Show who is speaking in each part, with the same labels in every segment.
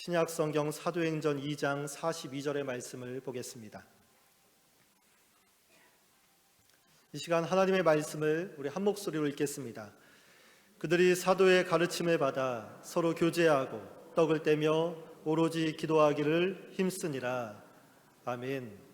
Speaker 1: 신약 성경 사도행전 2장 42절의 말씀을 보겠습니다. 이 시간 하나님의 말씀을 우리 한 목소리로 읽겠습니다. 그들이 사도의 가르침을 받아 서로 교제하고 떡을 떼며 오로지 기도하기를 힘쓰니라. 아멘.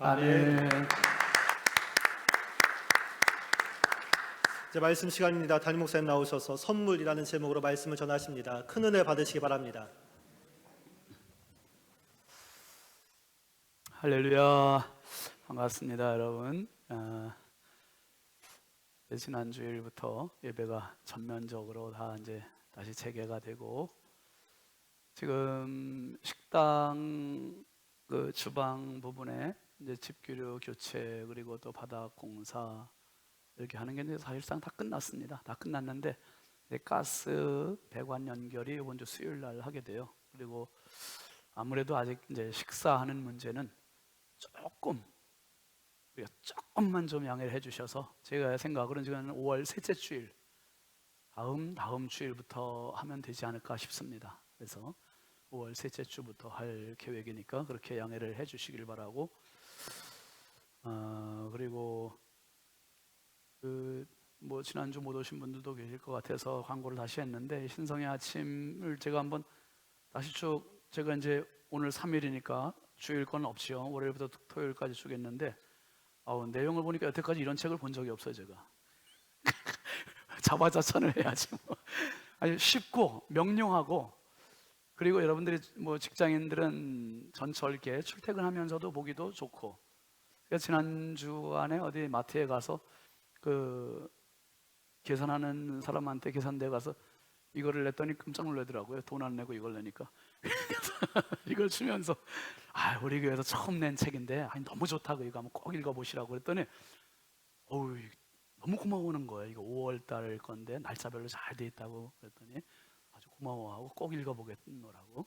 Speaker 1: 아멘. 이제 말씀 시간입니다. 담임 목사님 나오셔서 선물이라는 제목으로 말씀을 전하십니다. 큰 은혜 받으시기 바랍니다.
Speaker 2: 할렐루야. 반갑습니다, 여러분. 지난 주일부터 예배가 전면적으로 다 이제 다시 재개가 되고, 지금 식당 그 주방 부분에 이제 집기류 교체, 그리고 또 바닥 공사 이렇게 하는 게 이제 사실상 다 끝났습니다. 다 끝났는데 이제 가스 배관 연결이 이번 주 수요일 날 하게 돼요. 그리고 아무래도 아직 이제 식사하는 문제는 조금만 좀 양해를 해주셔서, 제가 생각으로는 지금 5월 셋째 주일, 다음 주일부터 하면 되지 않을까 싶습니다. 그래서 5월 셋째 주부터 할 계획이니까 그렇게 양해를 해주시길 바라고, 그리고 뭐 지난주 못 오신 분들도 계실 것 같아서 광고를 다시 했는데, 신성의 아침을 제가 한번 다시 쭉, 제가 이제 오늘 3일이니까 주일 건 없지요. 월요일부터 토요일까지 주겠는데, 내용을 보니까 여태까지 이런 책을 본 적이 없어요. 제가 자화자찬을 해야지 뭐. 아니, 쉽고 명료하고, 그리고 여러분들이 뭐 직장인들은 전철 이렇게 출퇴근하면서도 보기도 좋고, 제가 지난주 안에 어디 마트에 가서 그 계산하는 사람한테 계산대에 가서 이거를 냈더니 깜짝 놀라더라고요. 돈 안 내고 이걸 내니까. 이걸 주면서 우리 교회에서 처음 낸 책인데 너무 좋다고, 이거 한번 꼭 읽어보시라고 그랬더니 너무 고마워하는 거예요. 이거 5월 달 건데 날짜별로 잘 돼 있다고 그랬더니 아주 고마워하고 꼭 읽어보겠노라고.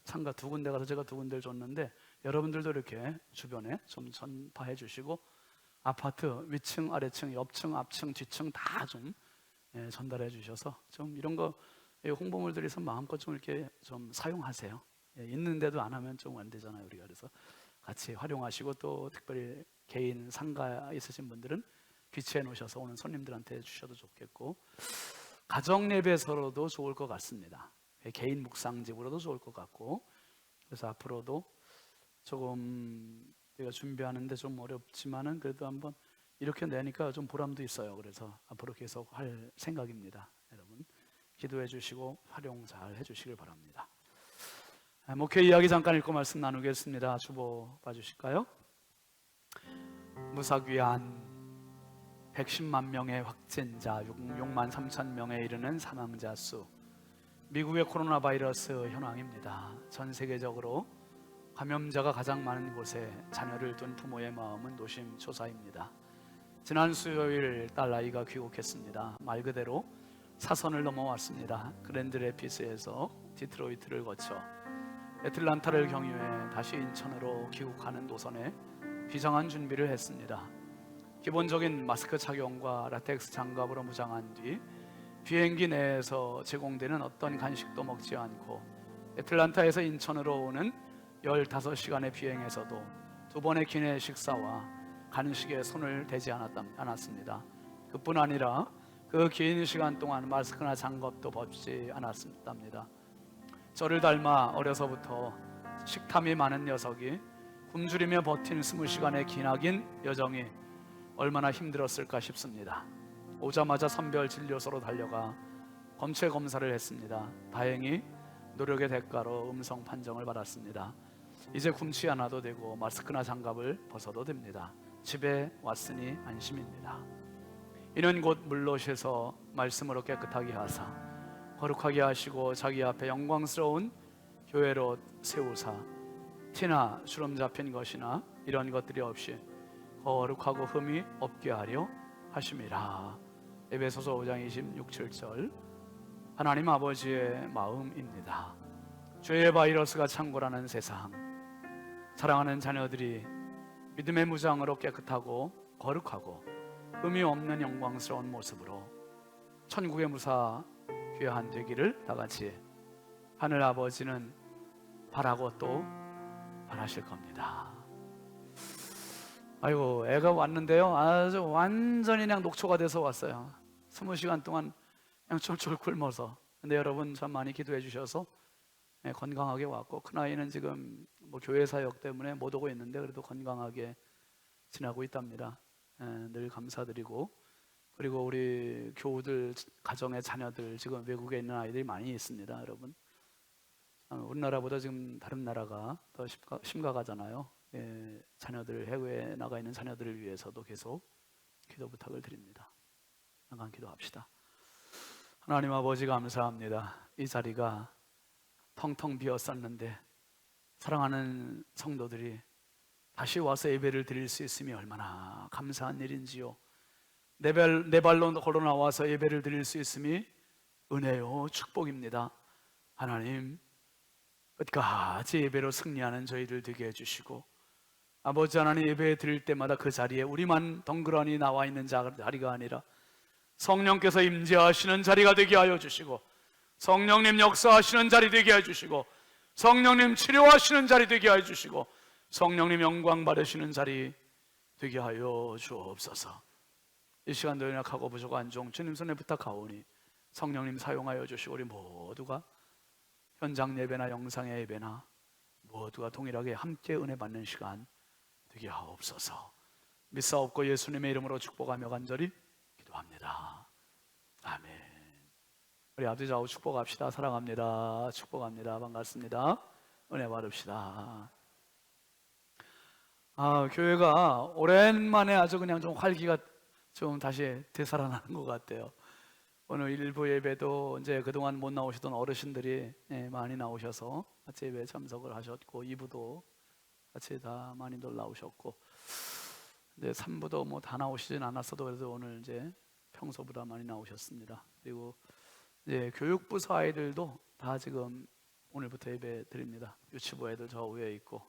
Speaker 2: 상가 2군데 가서 제가 2군데를 줬는데, 여러분들도 이렇게 주변에 좀 전파해 주시고, 아파트 위층, 아래층, 옆층, 앞층, 뒤층 다 좀 전달해 주셔서 좀 이런 거 홍보물들이 있으면 마음껏 좀 이렇게 좀 사용하세요. 있는데도 안 하면 좀 안 되잖아요, 우리가. 그래서 같이 활용하시고, 또 특별히 개인 상가 있으신 분들은 귀치해 놓으셔서 오는 손님들한테 주셔도 좋겠고, 가정 예배서로도 좋을 것 같습니다. 개인 묵상집으로도 좋을 것 같고, 그래서 앞으로도 조금 제가 준비하는데 좀 어렵지만은 그래도 한번 이렇게 내니까 좀 보람도 있어요. 그래서 앞으로 계속 할 생각입니다. 여러분 기도해 주시고 활용 잘 해주시길 바랍니다. 목회 이야기 잠깐 읽고 말씀 나누겠습니다. 주보 봐주실까요? 무사귀한 110만 명의 확진자, 6만 3천 명에 이르는 사망자 수. 미국의 코로나 바이러스 현황입니다. 전 세계적으로 감염자가 가장 많은 곳에 자녀를 둔 부모의 마음은 노심초사입니다. 지난 수요일 딸 아이가 귀국했습니다. 말 그대로 사선을 넘어왔습니다. 그랜드 레피스에서 디트로이트를 거쳐 애틀란타를 경유해 다시 인천으로 귀국하는 노선에 비상한 준비를 했습니다. 기본적인 마스크 착용과 라텍스 장갑으로 무장한 뒤 비행기 내에서 제공되는 어떤 간식도 먹지 않고 애틀란타에서 인천으로 오는 15시간의 비행에서도 2번의 기내 식사와 간식에 손을 대지 않았습니다. 그뿐 아니라 그 긴 시간 동안 마스크나 장갑도 벗지 않았답니다. 저를 닮아 어려서부터 식탐이 많은 녀석이 굶주리며 버틴 20시간의 기나긴 여정이 얼마나 힘들었을까 싶습니다. 오자마자 선별진료소로 달려가 검체 검사를 했습니다. 다행히 노력의 대가로 음성 판정을 받았습니다. 이제 굶지 않아도 되고 마스크나 장갑을 벗어도 됩니다. 집에 왔으니 안심입니다. 이는 곧 물로셔서 말씀으로 깨끗하게 하사 거룩하게 하시고 자기 앞에 영광스러운 교회로 세우사 티나 주름 잡힌 것이나 이런 것들이 없이 거룩하고 흠이 없게 하려 하심이라. 에베소서 5장 26, 7절 하나님 아버지의 마음입니다. 죄의 바이러스가 창궐하는 세상, 사랑하는 자녀들이 믿음의 무장으로 깨끗하고 거룩하고 흠이 없는 영광스러운 모습으로 천국의 무사 귀한 되기를 다같이 하늘 아버지는 바라고 또 바라실 겁니다. 아이고, 애가 왔는데요, 아주 완전히 그냥 녹초가 돼서 왔어요. 20시간 동안 그냥 쫄쫄 굶어서. 근데 여러분 참 많이 기도해 주셔서 건강하게 왔고, 큰아이는 지금 뭐 교회 사역 때문에 못 오고 있는데 그래도 건강하게 지나고 있답니다. 늘 감사드리고, 그리고 우리 교우들 가정의 자녀들 지금 외국에 있는 아이들이 많이 있습니다. 여러분 우리나라보다 지금 다른 나라가 더 심각하잖아요. 자녀들 해외에 나가 있는 자녀들을 위해서도 계속 기도 부탁을 드립니다. 잠깐 기도합시다. 하나님 아버지 감사합니다. 이 자리가 텅텅 비었었는데 사랑하는 성도들이 다시 와서 예배를 드릴 수 있음이 얼마나 감사한 일인지요. 내 발로 걸어 나와서 예배를 드릴 수 있음이 은혜요 축복입니다. 하나님 끝까지 예배로 승리하는 저희들 되게 해주시고, 아버지 하나님 예배 드릴 때마다 그 자리에 우리만 덩그러니 나와 있는 자리가 아니라 성령께서 임재하시는 자리가 되게 하여 주시고, 성령님 역사하시는 자리 되게 해주시고, 성령님 치료하시는 자리 되게 해주시고, 성령님 영광 받으시는 자리 되게 하여 주옵소서. 이 시간도 연약하고 부족한 종 주님 손에 부탁하오니 성령님 사용하여 주시고, 우리 모두가 현장 예배나 영상의 예배나 모두가 동일하게 함께 은혜 받는 시간 되게 하옵소서. 믿사옵고 예수님의 이름으로 축복하며 간절히 기도합니다. 아멘. 우리 아버지 좌우 축복합시다. 사랑합니다. 축복합니다. 반갑습니다. 은혜 받읍시다. 교회가 오랜만에 아주 그냥 좀 활기가 좀 다시 되살아나는 것 같아요. 오늘 일부 예배도 이제 그동안 못 나오시던 어르신들이 많이 나오셔서 같이 예배 참석을 하셨고, 2부도 같이 다 많이들 나오셨고, 근데 3부도 뭐 다 나오시진 않았어도 그래도 오늘 이제 평소보다 많이 나오셨습니다. 그리고 이제 교육부서 아이들도 다 지금 오늘부터 예배 드립니다. 유치부 애들 저 위에 있고,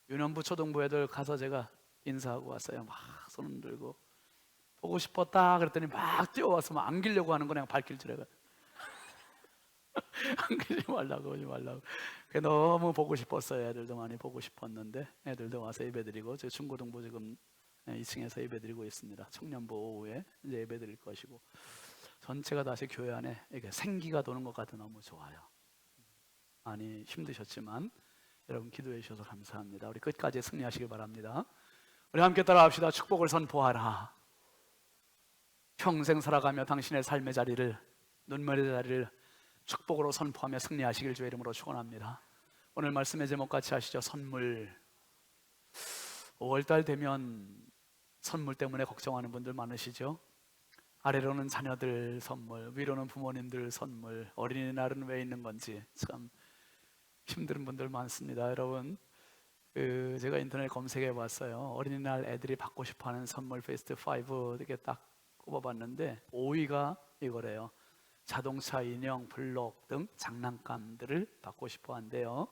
Speaker 2: 유년부 초등부 애들 가서 제가 인사하고 왔어요. 막 손 들고 보고 싶었다 그랬더니 막 뛰어와서 막 안기려고 하는 거 그냥 발길 줄에가 안기지 말라고 오지 말라고. 너무 보고 싶었어요. 애들도 많이 보고 싶었는데 애들도 와서 예배드리고, 저 중고등부 지금 2층에서 예배드리고 있습니다. 청년부 오후에 이제 예배드릴 것이고, 전체가 다시 교회 안에 이렇게 생기가 도는 것 같아 너무 좋아요. 많이 힘드셨지만 여러분 기도해 주셔서 감사합니다. 우리 끝까지 승리하시길 바랍니다. 우리 함께 따라합시다. 축복을 선포하라. 평생 살아가며 당신의 삶의 자리를, 눈물의 자리를 축복으로 선포하며 승리하시길 주의 이름으로 축원합니다. 오늘 말씀의 제목 같이 하시죠. 선물. 5월달 되면 선물 때문에 걱정하는 분들 많으시죠? 아래로는 자녀들 선물, 위로는 부모님들 선물, 어린이날은 왜 있는 건지 참 힘든 분들 많습니다. 여러분, 제가 인터넷 검색해 봤어요. 어린이날 애들이 받고 싶어하는 선물 베스트 5 이렇게 딱 꼽아봤는데 5위가 이거래요. 자동차, 인형, 블록 등 장난감들을 받고 싶어 한대요.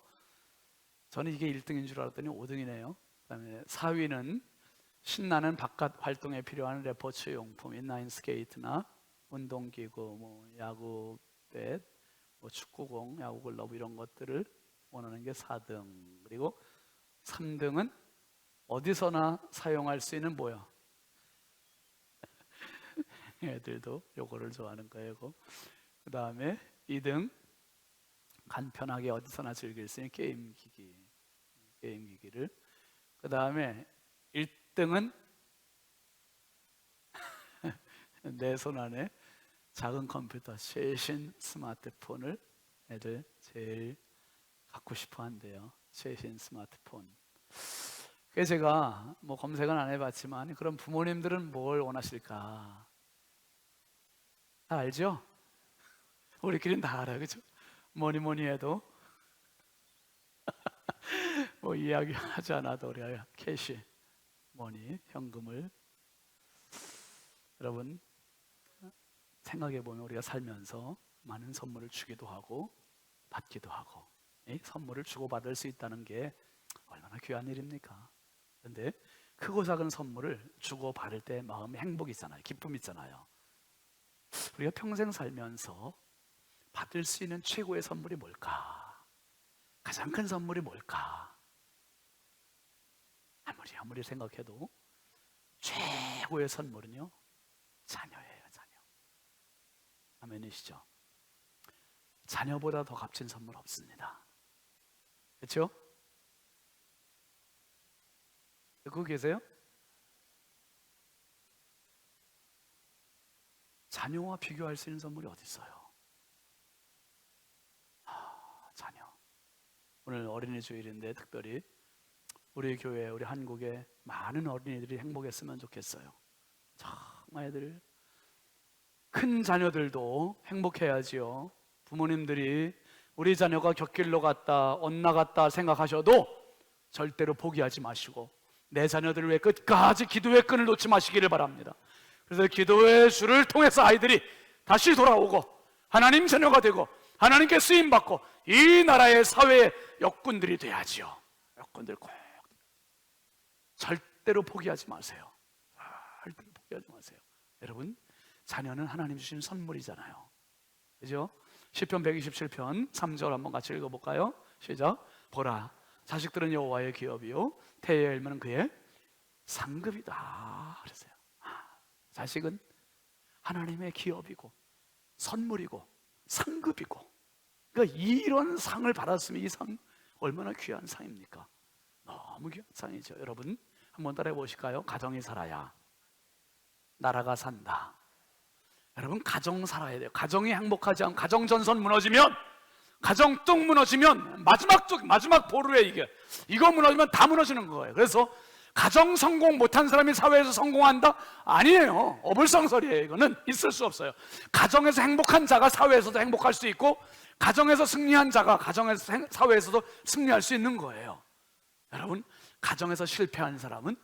Speaker 2: 저는 이게 1등인 줄 알았더니 5등이네요. 그다음에 4위는 신나는 바깥 활동에 필요한 레포츠 용품, 인라인 스케이트나 운동기구, 야구 뱃, 축구공, 야구 글러브 이런 것들을 원하는 게 4등. 그리고 3등은 어디서나 사용할 수 있는 뭐요? 애들도 요거를 좋아하는 거예요. 그 다음에 2등 간편하게 어디서나 즐길 수 있는 게임기기를. 그 다음에 1등은 내 손 안에 작은 컴퓨터, 최신 스마트폰을 애들 제일 갖고 싶어 한대요. 최신 스마트폰. 그래서 제가 검색은 안 해봤지만 그럼 부모님들은 뭘 원하실까? 다 알죠? 우리끼리는 다 알아요, 그죠? 뭐니 해도 이야기하지 않아도 우리가 캐시, 머니, 현금을. 여러분 생각해 보면 우리가 살면서 많은 선물을 주기도 하고 받기도 하고, 이 선물을 주고받을 수 있다는 게 얼마나 귀한 일입니까? 그런데 크고 작은 선물을 주고받을 때 마음에 행복이 있잖아요. 기쁨이 있잖아요. 우리가 평생 살면서 받을 수 있는 최고의 선물이 뭘까? 가장 큰 선물이 뭘까? 아무리 생각해도 최고의 선물은요, 자녀예요. 자녀. 아멘이시죠? 자녀보다 더 값진 선물 없습니다. 그렇죠? 듣고 계세요? 자녀와 비교할 수 있는 선물이 어디 있어요? 자녀. 오늘 어린이 주일인데 특별히 우리 교회, 우리 한국에 많은 어린이들이 행복했으면 좋겠어요. 정말 애들, 큰 자녀들도 행복해야지요. 부모님들이 우리 자녀가 곁길로 갔다, 엇나갔다 생각하셔도 절대로 포기하지 마시고 내 자녀들을 위해 끝까지 기도의 끈을 놓지 마시기를 바랍니다. 그래서 기도의 주를 통해서 아이들이 다시 돌아오고 하나님 자녀가 되고 하나님께 쓰임받고 이 나라의 사회의 역군들이 돼야지요. 역군들 꼭 절대로 포기하지 마세요. 절대로 포기하지 마세요. 여러분, 자녀는 하나님 주신 선물이잖아요. 그죠? 시편 127편 3절 한번 같이 읽어볼까요? 시작. 보라, 자식들은 여호와의 기업이요 태의 열매는 그의 상급이다 그랬어요. 자식은 하나님의 기업이고 선물이고 상급이고, 그러니까 이런 상을 받았으면 이 상 얼마나 귀한 상입니까? 너무 귀한 상이죠. 여러분 한번 따라해 보실까요? 가정이 살아야 나라가 산다. 여러분 가정 살아야 돼요. 가정이 행복하지 않으면, 가정 전선 무너지면, 가정 뚝 무너지면 마지막 보루에 이거 무너지면 다 무너지는 거예요. 그래서 가정 성공 못한 사람이 사회에서 성공한다? 아니에요. 어불성설이에요. 이거는 있을 수 없어요. 가정에서 행복한 자가 사회에서도 행복할 수 있고, 가정에서 승리한 자가 사회에서도 승리할 수 있는 거예요. 여러분, 가정에서 실패한 사람은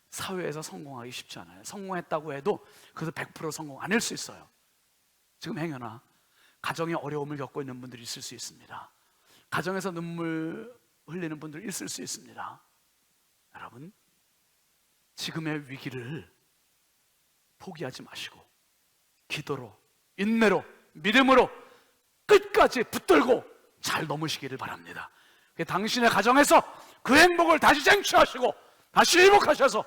Speaker 2: 사회에서 성공하기 쉽지 않아요. 성공했다고 해도 그래서 100% 성공 아닐 수 있어요. 지금 행여나 가정에 어려움을 겪고 있는 분들이 있을 수 있습니다. 가정에서 눈물 흘리는 분들이 있을 수 있습니다. 여러분, 지금의 위기를 포기하지 마시고 기도로, 인내로, 믿음으로 끝까지 붙들고 잘 넘으시기를 바랍니다. 당신의 가정에서 그 행복을 다시 쟁취하시고 다시 회복하셔서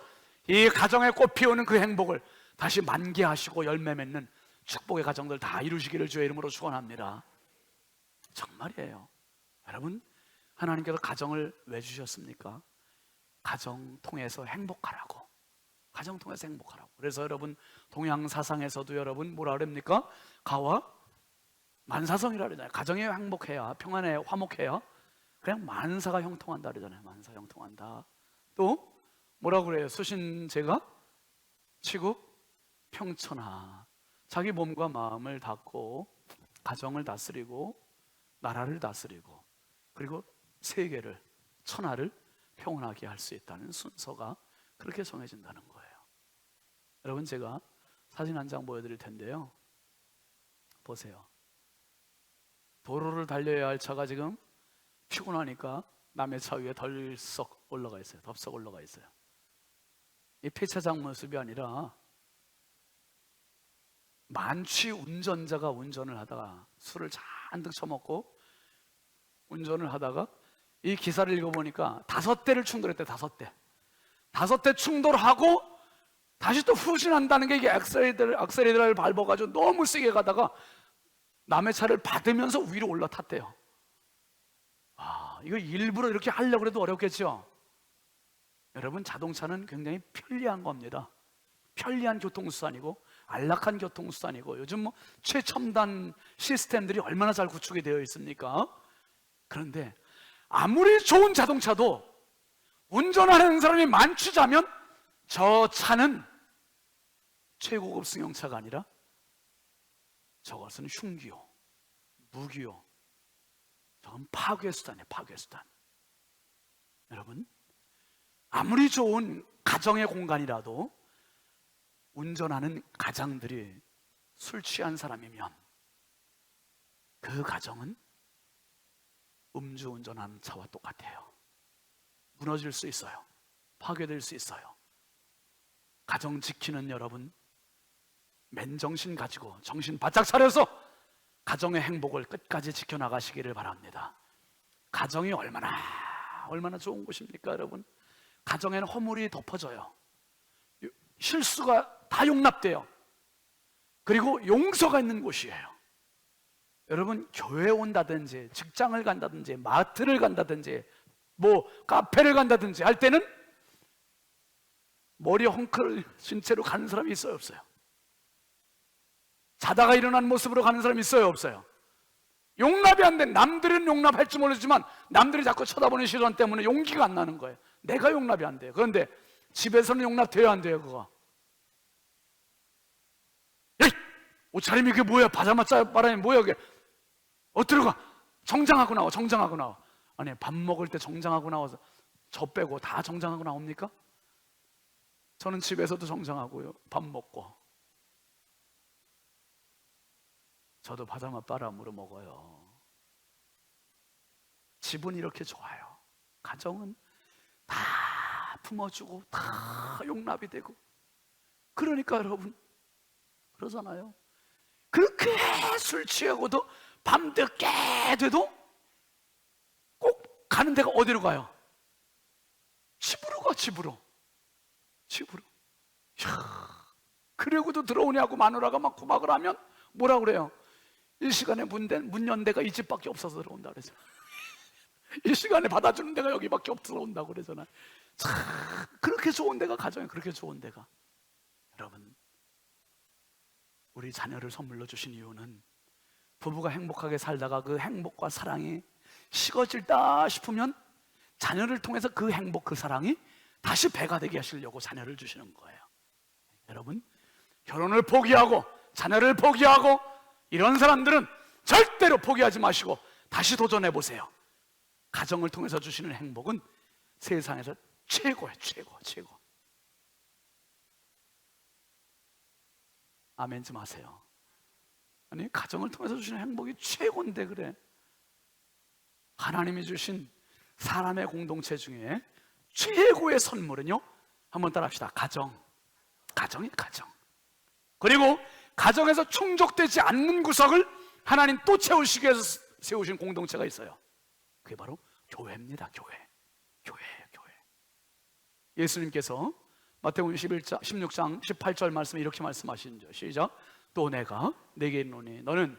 Speaker 2: 이 가정에 꽃 피우는 그 행복을 다시 만개하시고 열매 맺는 축복의 가정들 다 이루시기를 주의 이름으로 축원합니다. 정말이에요. 여러분, 하나님께서 가정을 왜 주셨습니까? 가정 통해서 행복하라고. 가정 통해서 행복하라고. 그래서 여러분 동양 사상에서도 여러분 뭐라 그럽니까? 가와 만사성이라 그러잖아요. 가정이 행복해야, 평안해, 화목해야 그냥 만사가 형통한다 그러잖아요. 만사 형통한다. 또 뭐라고 그래요? 수신제가 치국 평천하. 자기 몸과 마음을 닫고 가정을 다스리고 나라를 다스리고 그리고 세계를, 천하를 평온하게 할 수 있다는 순서가 그렇게 정해진다는 거예요. 여러분 제가 사진 한 장 보여드릴 텐데요. 보세요. 도로를 달려야 할 차가 지금 피곤하니까 남의 차 위에 덜썩 올라가 있어요. 덥석 올라가 있어요. 이 폐차장 모습이 아니라 만취 운전자가 운전을 하다가 술을 잔뜩 처먹고 운전을 하다가 이 기사를 읽어보니까 5대를 충돌했대. 5대 충돌하고 다시 또 후진한다는 게 이게 액셀레이터를 밟아가지고 너무 세게 가다가 남의 차를 받으면서 위로 올라탔대요. 이거 일부러 이렇게 하려고 해도 어렵겠죠. 여러분 자동차는 굉장히 편리한 겁니다. 편리한 교통수단이고 안락한 교통수단이고 요즘 뭐 최첨단 시스템들이 얼마나 잘 구축이 되어 있습니까? 그런데 아무리 좋은 자동차도 운전하는 사람이 만취자면 저 차는 최고급 승용차가 아니라 저것은 흉기요, 무기요, 저건 파괴수단이에요. 파괴수단. 여러분 아무리 좋은 가정의 공간이라도 운전하는 가장들이 술 취한 사람이면 그 가정은 음주운전하는 차와 똑같아요. 무너질 수 있어요. 파괴될 수 있어요. 가정 지키는 여러분 맨정신 가지고 정신 바짝 차려서 가정의 행복을 끝까지 지켜나가시기를 바랍니다. 가정이 얼마나 좋은 곳입니까 여러분? 가정에는 허물이 덮어져요. 실수가 다 용납돼요. 그리고 용서가 있는 곳이에요. 여러분 교회 온다든지 직장을 간다든지 마트를 간다든지 뭐 카페를 간다든지 할 때는 머리 헝클어진 채로 가는 사람이 있어요 없어요? 자다가 일어난 모습으로 가는 사람이 있어요 없어요? 용납이 안 돼. 남들은 용납할지 모르지만 남들이 자꾸 쳐다보는 시선 때문에 용기가 안 나는 거예요. 내가 용납이 안 돼요. 그런데 집에서는 용납돼야 안 돼요 그거. 에이! 옷차림이 그게 뭐야? 파자마 바람이 뭐야 그게? 들어가. 정장하고 나와. 정장하고 나와. 아니 밥 먹을 때 정장하고 나와서 저 빼고 다 정장하고 나옵니까? 저는 집에서도 정장하고요. 밥 먹고 저도 파자마 바람으로 먹어요. 집은 이렇게 좋아요. 가정은 다 품어주고 다 용납이 되고 그러니까 여러분 그러잖아요. 그렇게 술 취하고도 밤늦게 돼도 꼭 가는 데가 어디로 가요? 집으로 가. 집으로. 그러고도 들어오냐고 마누라가 막 구박을 하면 뭐라 그래요? 이 시간에 문 연 데가 이 집밖에 없어서 들어온다 그러죠. 이 시간에 받아주는 데가 여기밖에 없어서 들어온다고 그러잖아요. 참 그렇게 좋은 데가 가정에 그렇게 좋은 데가. 여러분 우리 자녀를 선물로 주신 이유는 부부가 행복하게 살다가 그 행복과 사랑이 식어질다 싶으면 자녀를 통해서 그 행복 그 사랑이 다시 배가 되게 하시려고 자녀를 주시는 거예요. 여러분 결혼을 포기하고 자녀를 포기하고 이런 사람들은 절대로 포기하지 마시고 다시 도전해 보세요. 가정을 통해서 주시는 행복은 세상에서 최고예요. 최고. 아멘 좀 하세요. 아니 가정을 통해서 주시는 행복이 최고인데 그래. 하나님이 주신 사람의 공동체 중에 최고의 선물은요, 한번 따라합시다. 가정이에요. 가정. 그리고 가정에서 충족되지 않는 구석을 하나님 또 채우시기 위해서 세우신 공동체가 있어요. 그게 바로 교회입니다. 교회. 예수님께서 마태복음 16장 18절 말씀에 이렇게 말씀하시죠. 시작. 또 내가 내게 이르노니 너는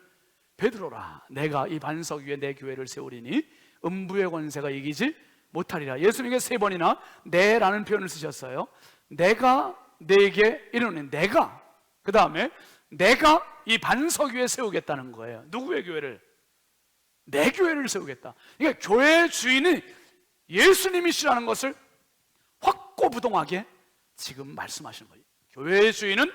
Speaker 2: 베드로라. 내가 이 반석 위에 내 교회를 세우리니 음부의 권세가 이기지 못하리라. 예수님께서 3번이나 내라는 표현을 쓰셨어요. 내가 내게 이르노니, 내가, 그 다음에 내가 이 반석 위에 세우겠다는 거예요. 누구의 교회를? 내 교회를 세우겠다. 그러니까 교회의 주인이 예수님이시라는 것을 확고부동하게 지금 말씀하시는 거예요. 교회의 주인은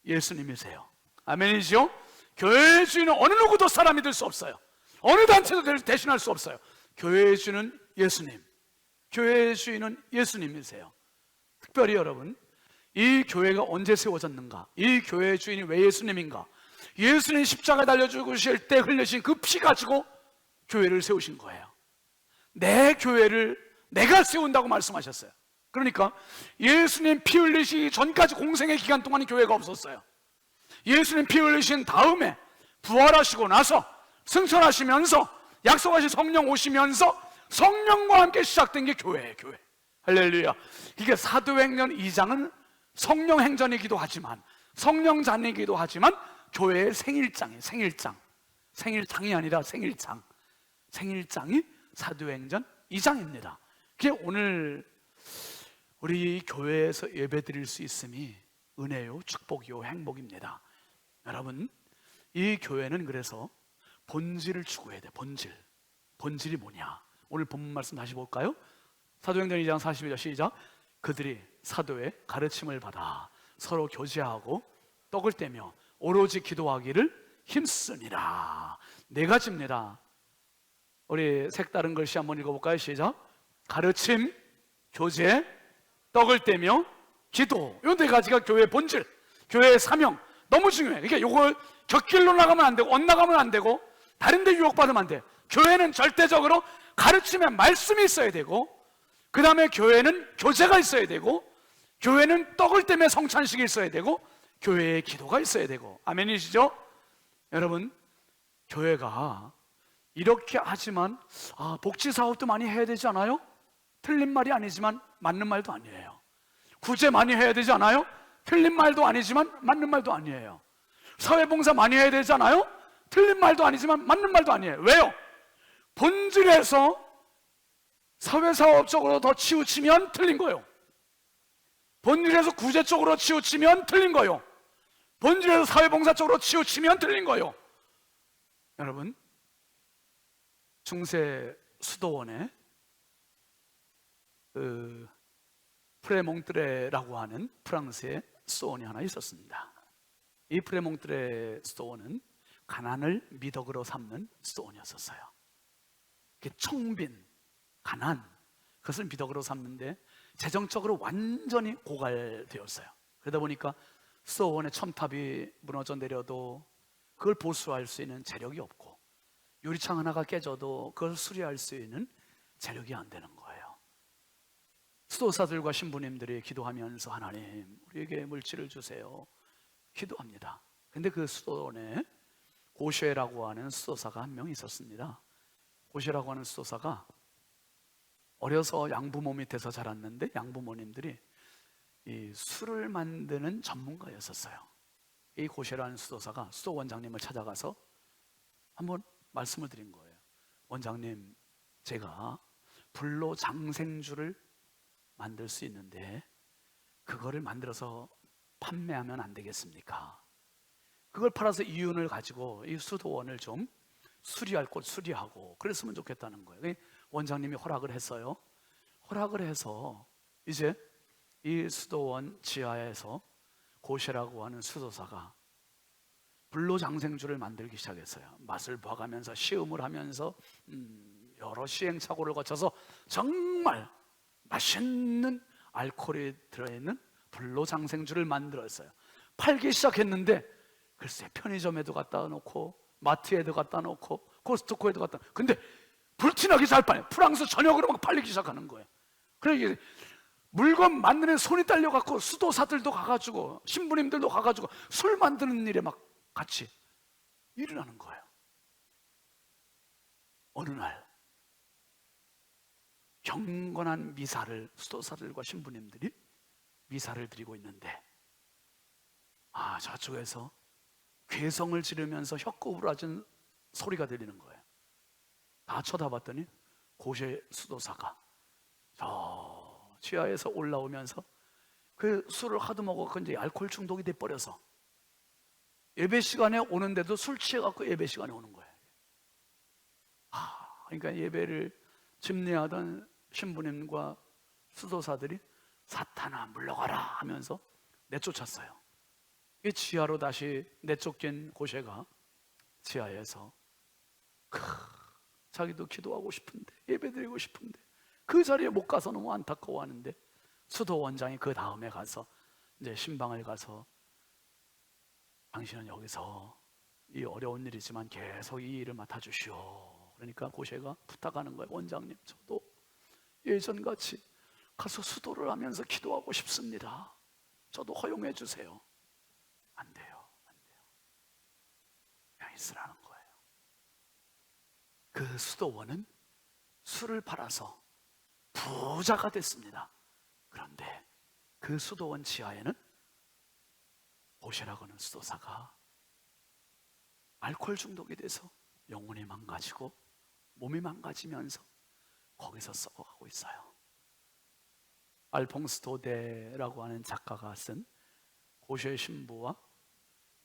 Speaker 2: 예수님이세요. 아멘이죠? 교회의 주인은 어느 누구도 사람이 될 수 없어요. 어느 단체도 대신할 수 없어요. 교회의 주인은 예수님, 교회의 주인은 예수님이세요. 특별히 여러분, 이 교회가 언제 세워졌는가? 이 교회의 주인이 왜 예수님인가? 예수님 십자가에 달려 죽으실 때 흘리신 그 피 가지고 교회를 세우신 거예요. 내 교회를 내가 세운다고 말씀하셨어요. 그러니까 예수님 피 흘리시기 전까지 공생의 기간 동안 교회가 없었어요. 예수님 피 흘리신 다음에 부활하시고 나서 승천하시면서 약속하신 성령 오시면서 성령과 함께 시작된 게 교회예요. 교회. 할렐루야. 이게 사도행전 2장은 성령행전이기도 하지만, 성령잔이기도 하지만 교회의 생일장이에요. 생일장이 아니라 생일장. 생일장이 사도행전 2장입니다. 그게 오늘 우리 교회에서 예배드릴 수 있음이 은혜요, 축복이요, 행복입니다. 여러분, 이 교회는 그래서 본질을 추구해야 돼. 본질이 뭐냐? 오늘 본문 말씀 다시 볼까요? 사도행전 2장 42절 시작. 그들이 사도의 가르침을 받아 서로 교제하고 떡을 떼며 오로지 기도하기를 힘쓰니라. 네 가지입니다. 우리 색다른 글씨 한번 읽어볼까요? 시작. 가르침, 교제, 떡을 떼며 기도. 이 네 가지가 교회의 본질, 교회의 사명. 너무 중요해. 그러니까 이걸 곁길로 나가면 안 되고 엇나가면 안 되고 다른 데 유혹받으면 안 돼. 교회는 절대적으로 가르침의 말씀이 있어야 되고, 그 다음에 교회는 교제가 있어야 되고, 교회는 떡을 떼며 성찬식이 있어야 되고, 교회의 기도가 있어야 되고. 아멘이시죠? 여러분, 교회가 이렇게 하지만 복지사업도 많이 해야 되지 않아요? 틀린 말이 아니지만 맞는 말도 아니에요. 구제 많이 해야 되지 않아요? 틀린 말도 아니지만 맞는 말도 아니에요. 사회봉사 많이 해야 되지 않아요? 틀린 말도 아니지만 맞는 말도 아니에요. 왜요? 본질에서 사회사업적으로 더 치우치면 틀린 거예요. 본질에서 구제 쪽으로 치우치면 틀린 거예요. 본질에서 사회봉사 쪽으로 치우치면 틀린 거예요. 여러분, 중세 수도원에 프레몽트레라고 하는 프랑스의 수도원이 하나 있었습니다. 이 프레몽트레 수도원은 가난을 미덕으로 삼는 수도원이었어요. 청빈, 가난, 그것을 미덕으로 삼는데 재정적으로 완전히 고갈되었어요. 그러다 보니까 수도원의 첨탑이 무너져 내려도 그걸 보수할 수 있는 재력이 없고, 유리창 하나가 깨져도 그걸 수리할 수 있는 재력이 안 되는 거예요. 수도사들과 신부님들이 기도하면서 하나님, 우리에게 물질을 주세요. 기도합니다. 근데 그 수도원에 고쉐라고 하는 수도사가 한 명 있었습니다. 고쉐라고 하는 수도사가 어려서 양부모 밑에서 자랐는데 양부모님들이 이 술을 만드는 전문가였었어요. 이 고쉐라는 수도사가 수도 원장님을 찾아가서 한번 말씀을 드린 거예요. 원장님, 제가 불로 장생주를 만들 수 있는데 그거를 만들어서 판매하면 안 되겠습니까? 그걸 팔아서 이윤을 가지고 이 수도원을 좀 수리할 곳 수리하고 그랬으면 좋겠다는 거예요. 원장님이 허락을 했어요. 허락을 해서 이제 이 수도원 지하에서 고쉐라고 하는 수도사가 불로장생주를 만들기 시작했어요. 맛을 봐가면서 시음을 하면서 여러 시행착오를 거쳐서 정말 맛있는 알코올이 들어있는 불로장생주를 만들었어요. 팔기 시작했는데 글쎄 편의점에도 갖다 놓고 마트에도 갖다 놓고 코스트코에도 갖다 놓고, 근데 불티나게 잘 팔아요. 프랑스 전역으로 막 팔리기 시작하는 거예요. 그래 물건 만드는 손이 딸려갖고 수도사들도 가가지고 신부님들도 가가지고 술 만드는 일에 막 같이 일어나는 거예요. 어느 날 경건한 미사를 수도사들과 신부님들이 미사를 드리고 있는데 저쪽에서 괴성을 지르면서 혀꼬부라진 소리가 들리는 거예요. 다 쳐다봤더니 고쉐 수도사가 저 지하에서 올라오면서 그 술을 하도 먹어 이제 알코올 중독이 돼 버려서 예배 시간에 오는데도 술 취해갖고 예배 시간에 오는 거예요. 그러니까 예배를 집례하던 신부님과 수도사들이 사탄아 물러가라 하면서 내쫓았어요. 이 지하로 다시 내쫓긴 고셰가 지하에서 자기도 기도하고 싶은데 예배드리고 싶은데 그 자리에 못 가서 너무 안타까워하는데 수도 원장이 그 다음에 가서 이제 신방을 가서 당신은 여기서 이 어려운 일이지만 계속 이 일을 맡아주시오. 그러니까 고셰가 부탁하는 거예요. 원장님, 저도 예전같이 가서 수도를 하면서 기도하고 싶습니다. 저도 허용해 주세요. 안 돼요, 안 돼요. 그냥 있으라는 거예요. 그 수도원은 술을 팔아서 부자가 됐습니다. 그런데 그 수도원 지하에는 고셰라고 하는 수도사가 알코올 중독이 돼서 영혼이 망가지고 몸이 망가지면서 거기서 썩어가고 있어요. 알퐁스 도데라고 하는 작가가 쓴 고셰 신부와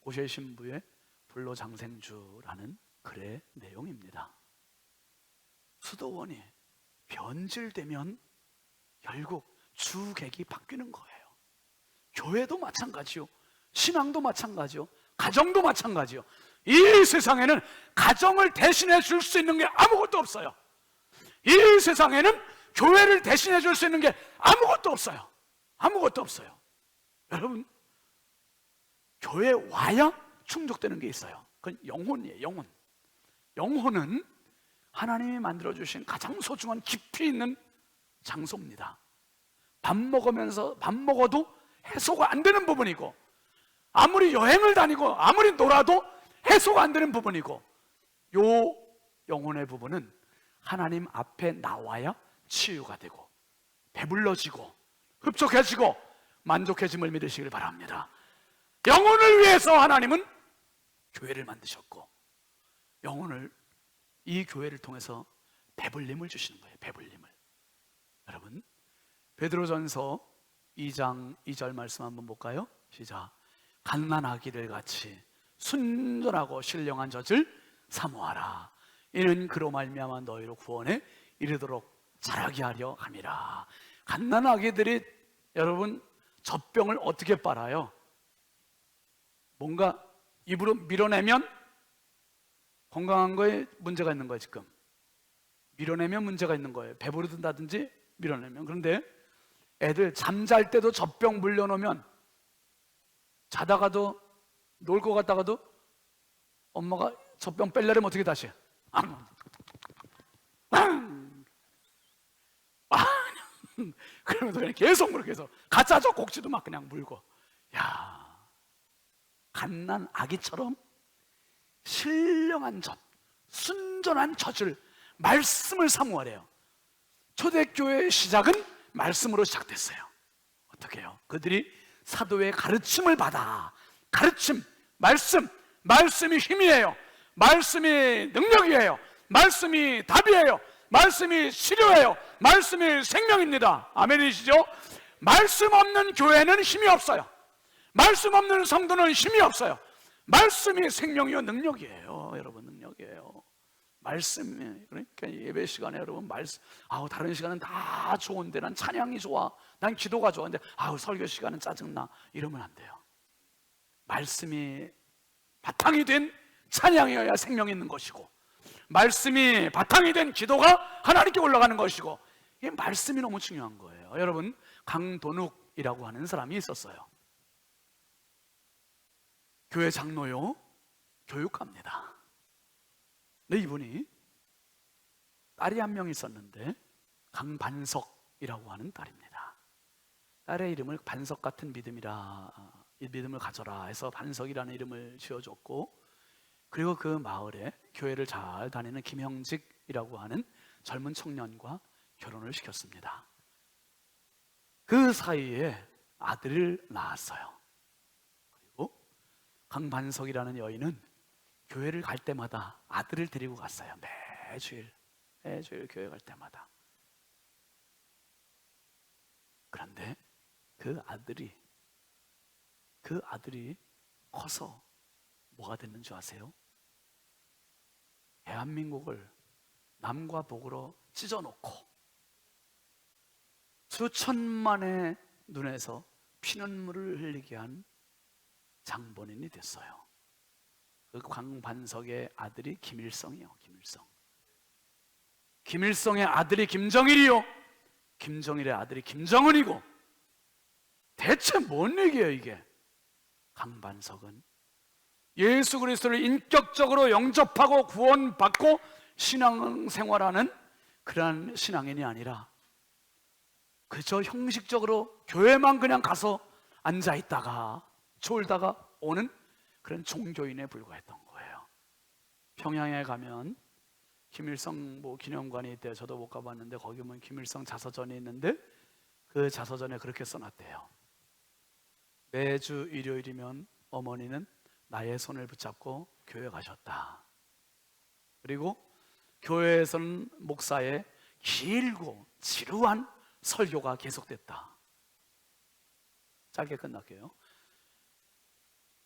Speaker 2: 고셰 신부의 불로장생주라는 글의 내용입니다. 수도원이 변질되면 결국 주객이 바뀌는 거예요. 교회도 마찬가지요, 신앙도 마찬가지요, 가정도 마찬가지요. 이 세상에는 가정을 대신해 줄 수 있는 게 아무것도 없어요. 이 세상에는 교회를 대신해 줄 수 있는 게 아무것도 없어요. 아무것도 없어요. 여러분, 교회에 와야 충족되는 게 있어요. 그건 영혼이에요. 영혼. 영혼은 하나님이 만들어주신 가장 소중한 깊이 있는 장소입니다. 밥 먹어도 해소가 안 되는 부분이고, 아무리 여행을 다니고 아무리 놀아도 해소가 안 되는 부분이고, 요 영혼의 부분은 하나님 앞에 나와야 치유가 되고 배불러지고 흡족해지고 만족해짐을 믿으시길 바랍니다. 영혼을 위해서 하나님은 교회를 만드셨고, 영혼을, 이 교회를 통해서 배불림을 주시는 거예요. 배불림을. 여러분, 베드로전서 2장 2절 말씀 한번 볼까요? 시작. 갓난아기들 같이 순전하고 신령한 젖을 사모하라. 이는 그로 말미암아 너희로 구원에 이르도록 자라게 하려 함이라. 갓난아기들이 여러분 젖병을 어떻게 빨아요? 뭔가 입으로 밀어내면 건강한 거에 문제가 있는 거예요. 지금 밀어내면 문제가 있는 거예요. 배부르든다든지 밀어내면. 그런데 애들 잠잘 때도 젖병 물려놓으면, 자다가도 놀 것 같다가도 엄마가 젖병 뺄려면 어떻게 다시 그러면서 그냥 계속 물고, 계속 가짜 젖 꼭지도 막 그냥 물고. 야, 갓난 아기처럼 신령한 젖, 순전한 젖을, 말씀을 사모하래요. 초대교회의 시작은 말씀으로 시작됐어요. 어떻게 해요? 그들이 사도의 가르침을 받아. 가르침, 말씀이 힘이에요. 말씀이 능력이에요. 말씀이 답이에요. 말씀이 치료예요. 말씀이 생명입니다. 아멘이시죠? 말씀 없는 교회는 힘이 없어요. 말씀 없는 성도는 힘이 없어요. 말씀이 생명이요 능력이에요. 여러분, 능력이에요. 말씀이. 그러니까 예배 시간에 여러분 말씀, 다른 시간은 다 좋은데 난 찬양이 좋아, 난 기도가 좋은데 설교 시간은 짜증나, 이러면 안 돼요. 말씀이 바탕이 된 찬양이어야 생명이 있는 것이고, 말씀이 바탕이 된 기도가 하나님께 올라가는 것이고, 이 말씀이 너무 중요한 거예요. 여러분, 강도눅이라고 하는 사람이 있었어요. 교회 장로요, 교육갑니다. 근데 이분이 딸이 한 명 있었는데 강반석이라고 하는 딸입니다. 딸의 이름을 반석 같은 믿음이라, 이 믿음을 가져라 해서 반석이라는 이름을 지어줬고, 그리고 그 마을에 교회를 잘 다니는 김형직이라고 하는 젊은 청년과 결혼을 시켰습니다. 그 사이에 아들을 낳았어요. 그리고 강반석이라는 여인은 교회를 갈 때마다 아들을 데리고 갔어요. 매주일 교회 갈 때마다. 그런데 그 아들이 커서 뭐가 됐는 줄 아세요? 대한민국을 남과 북으로 찢어놓고 수천만의 눈에서 피눈물을 흘리게 한 장본인이 됐어요. 그 광반석의 아들이 김일성이요. 김일성의 아들이 김정일이요, 김정일의 아들이 김정은이고, 대체 뭔 얘기예요 이게? 강반석은 예수 그리스도를 인격적으로 영접하고 구원받고 신앙생활하는 그러한 신앙인이 아니라 그저 형식적으로 교회만 그냥 가서 앉아있다가 졸다가 오는 그런 종교인에 불과했던 거예요. 평양에 가면 김일성 기념관이 있대요. 저도 못 가봤는데 거기 보면 김일성 자서전이 있는데 그 자서전에 그렇게 써놨대요. 매주 일요일이면 어머니는 나의 손을 붙잡고 교회 가셨다. 그리고 교회에서는 목사의 길고 지루한 설교가 계속됐다. 짧게 끝날게요.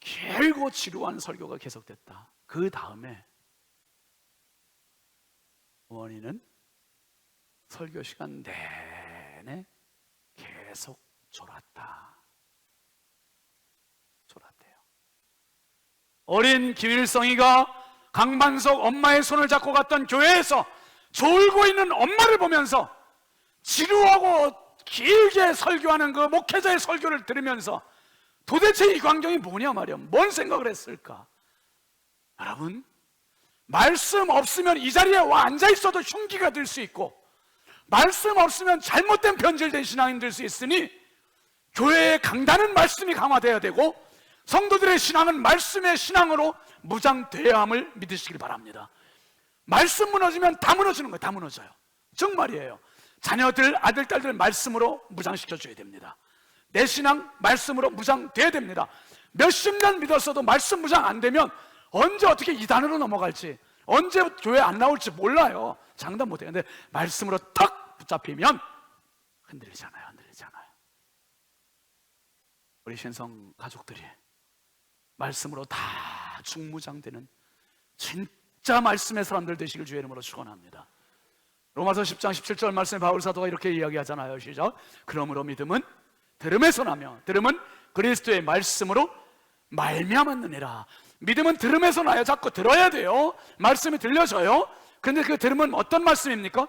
Speaker 2: 길고 지루한 설교가 계속됐다. 그 다음에 어머니는 설교 시간 내내 계속 졸았대요. 어린 김일성이가 강반석 엄마의 손을 잡고 갔던 교회에서 졸고 있는 엄마를 보면서 지루하고 길게 설교하는 그 목회자의 설교를 들으면서 도대체 이 광경이 뭐냐 말이야. 뭔 생각을 했을까? 여러분, 말씀 없으면 이 자리에 와 앉아있어도 흉기가 들 수 있고, 말씀 없으면 잘못된 변질된 신앙인 될 수 있으니 교회의 강단은 말씀이 강화되어야 되고 성도들의 신앙은 말씀의 신앙으로 무장돼야 함을 믿으시길 바랍니다. 말씀 무너지면 다 무너지는 거예요. 다 무너져요. 정말이에요. 자녀들, 아들, 딸들 말씀으로 무장시켜줘야 됩니다. 내 신앙 말씀으로 무장돼야 됩니다. 몇십 년 믿었어도 말씀 무장 안 되면 언제 어떻게 이단으로 넘어갈지, 언제 교회 안 나올지 몰라요. 장담 못해요. 근데 말씀으로 탁 붙잡히면 흔들리잖아요. 우리 신성 가족들이 말씀으로 다 중무장되는 진짜 말씀의 사람들 되시길 주의 이름으로 축원합니다. 로마서 10장 17절 말씀에 바울 사도가 이렇게 이야기하잖아요. 시작. 그러므로 믿음은 들음에서 나며 들음은 그리스도의 말씀으로 말미암았느니라. 믿음은 들음에서 나요. 자꾸 들어야 돼요. 말씀이 들려져요. 근데 그 들음은 어떤 말씀입니까?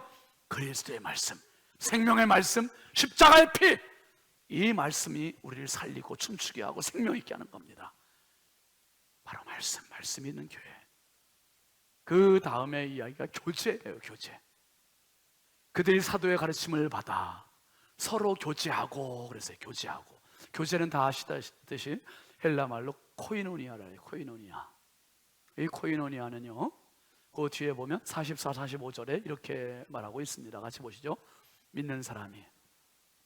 Speaker 2: 그리스도의 말씀, 생명의 말씀, 십자가의 피. 이 말씀이 우리를 살리고 춤추게 하고 생명 있게 하는 겁니다. 바로 말씀이 있는 교회. 그 다음에 이야기가 교제예요. 교제. 그들이 사도의 가르침을 받아 서로 교제하고 그랬어요. 교제는 다 아시다시피 헬라 말로 코이노니아라요. 이 코이노니아는요, 그 뒤에 보면 44, 45절에 이렇게 말하고 있습니다. 같이 보시죠. 믿는 사람이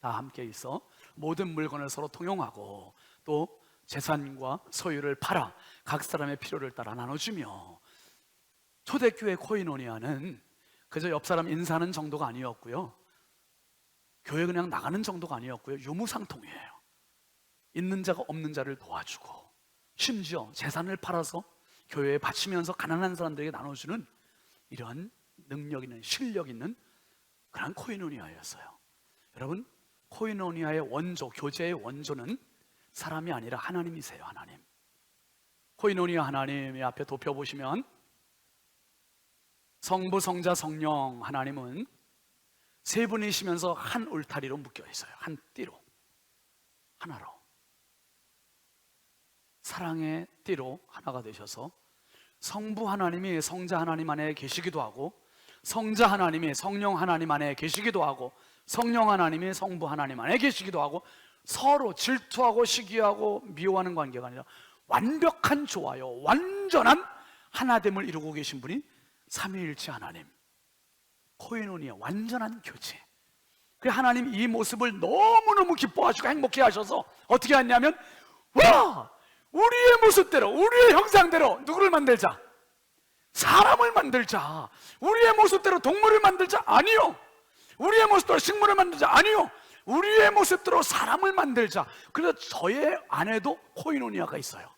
Speaker 2: 다 함께 있어 모든 물건을 서로 통용하고 또 재산과 소유를 팔아 각 사람의 필요를 따라 나눠주며. 초대교회 코이노니아는 그저 옆 사람 인사하는 정도가 아니었고요, 교회 그냥 나가는 정도가 아니었고요, 유무상통이에요. 있는 자가 없는 자를 도와주고 심지어 재산을 팔아서 교회에 바치면서 가난한 사람들에게 나눠주는 이러한 능력 있는, 실력 있는 그런 코이노니아였어요. 여러분, 코이노니아의 원조, 교제의 원조는 사람이 아니라 하나님이세요. 하나님. 코이노니아 하나님의 앞에 덮여보시면 성부, 성자, 성령 하나님은 세 분이시면서 한 울타리로 묶여 있어요. 한 띠로, 하나로. 사랑의 띠로 하나가 되셔서 성부 하나님이 성자 하나님 안에 계시기도 하고, 성자 하나님이 성령 하나님 안에 계시기도 하고, 성령 하나님이 성부 하나님 안에 계시기도 하고, 서로 질투하고 시기하고 미워하는 관계가 아니라 완벽한 조화요, 완전한 하나됨을 이루고 계신 분이 삼위일체 하나님, 코이노니아, 완전한 교제. 그 하나님 이 모습을 너무너무 기뻐하시고 행복해 하셔서 어떻게 했냐면, 와! 우리의 모습대로, 우리의 형상대로 누구를 만들자? 사람을 만들자. 우리의 모습대로 동물을 만들자? 아니요. 우리의 모습대로 식물을 만들자? 아니요. 우리의 모습대로 사람을 만들자. 그래서 저의 안에도 코이노니아가 있어요.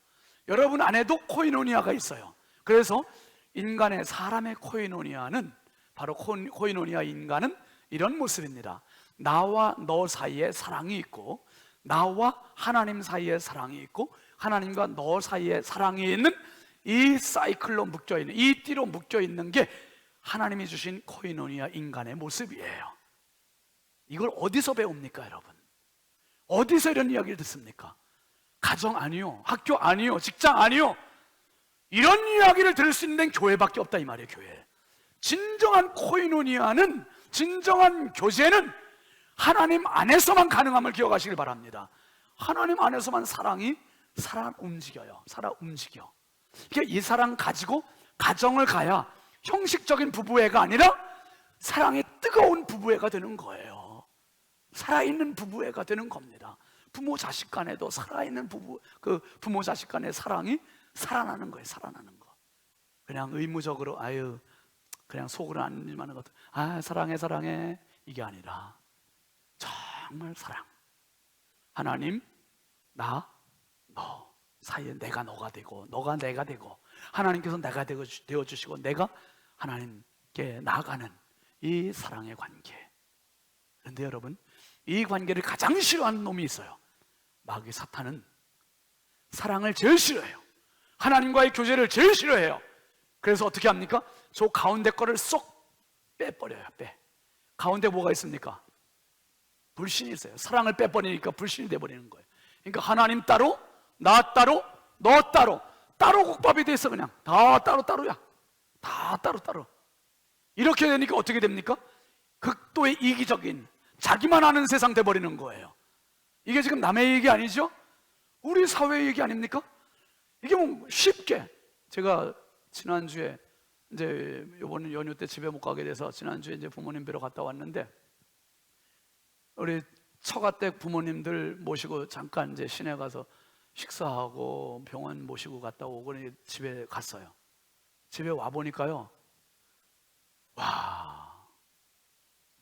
Speaker 2: 여러분 안에도 코이노니아가 있어요. 그래서 인간의 사람의 코이노니아는 바로 코이노니아 인간은 이런 모습입니다. 나와 너 사이에 사랑이 있고, 나와 하나님 사이에 사랑이 있고, 하나님과 너 사이에 사랑이 있는 이 사이클로 묶여있는, 이 띠로 묶여있는 게 하나님이 주신 코이노니아 인간의 모습이에요. 이걸 어디서 배웁니까, 여러분? 어디서 이런 이야기를 듣습니까? 가정 아니요, 학교 아니요, 직장 아니요. 이런 이야기를 들을 수 있는 교회밖에 없다 이 말이에요. 교회. 진정한 코이노니아는, 진정한 교제는 하나님 안에서만 가능함을 기억하시길 바랍니다. 하나님 안에서만 사랑이 살아 움직여요. 살아 움직여. 그러니까 이 사랑 가지고 가정을 가야 형식적인 부부애가 아니라 사랑이 뜨거운 부부애가 되는 거예요. 살아있는 부부애가 되는 겁니다. 부모 자식 간에도 살아있는 부모 자식 간의 사랑이 살아나는 거예요. 살아나는 거. 그냥 의무적으로 그냥 속으로 안 일만한 것들, 사랑해 사랑해, 이게 아니라 정말 사랑. 하나님, 나, 너 사이에 내가 너가 되고, 너가 내가 되고, 하나님께서 내가 되어주시고, 내가 하나님께 나아가는 이 사랑의 관계. 그런데 여러분, 이 관계를 가장 싫어하는 놈이 있어요. 마귀 사탄은 사랑을 제일 싫어해요. 하나님과의 교제를 제일 싫어해요. 그래서 어떻게 합니까? 저 가운데 거를 쏙 빼버려요. 가운데 뭐가 있습니까? 불신이 있어요. 사랑을 빼버리니까 불신이 돼버리는 거예요. 그러니까 하나님 따로, 나 따로, 너 따로, 따로 국밥이 돼 있어. 그냥 다 따로따로야. 다 따로따로. 이렇게 되니까 어떻게 됩니까? 극도의 이기적인, 자기만 아는 세상 돼버리는 거예요. 이게 지금 남의 얘기 아니죠? 우리 사회의 얘기 아닙니까? 이게 뭐 쉽게, 제가 지난주에 이제 이번 연휴 때 집에 못 가게 돼서 지난주에 이제 부모님 뵈러 갔다 왔는데, 우리 처가댁 부모님들 모시고 잠깐 이제 시내 가서 식사하고 병원 모시고 갔다 오고 집에 갔어요. 집에 와 보니까요, 와,